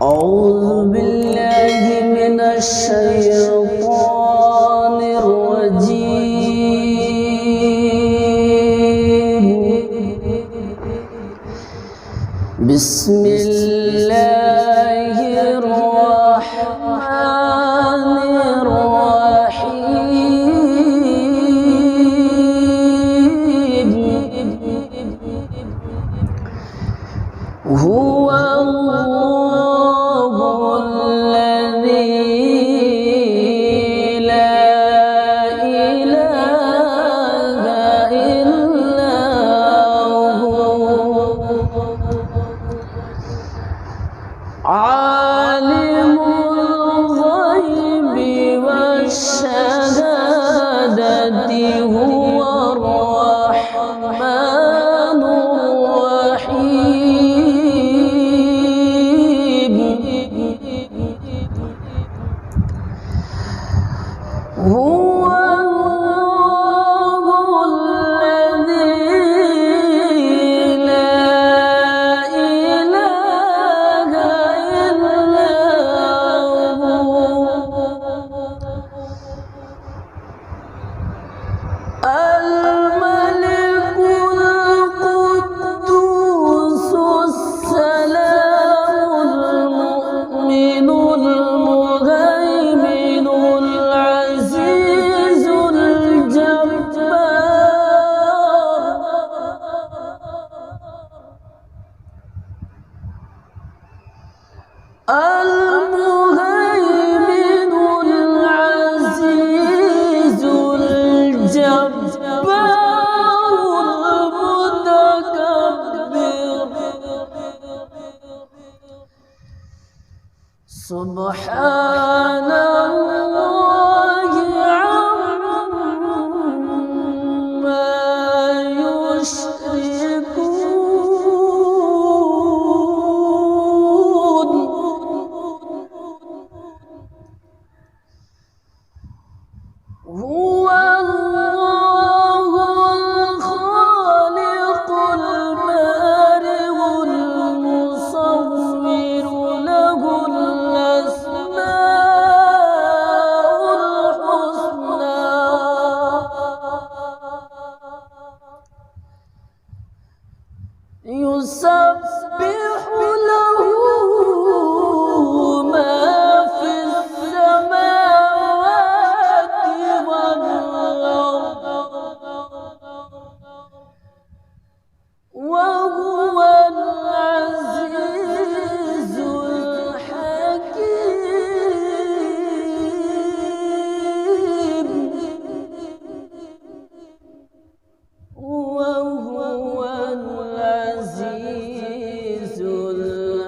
أعوذ بالله من الشيطان الرجيم. بسم الله الرحمن الرحيم. هو عالم الغيب والشهادة هو الرحمن الرحيم. هو الملك القدوس السلام المؤمن المهيمن العزيز سبحان الله عما يشركون. هو الله الخالق البارئ المصور له يسبح له ما في السماوات والأرض وهو العزيز الحكيم. وهو العزيز الحكيم.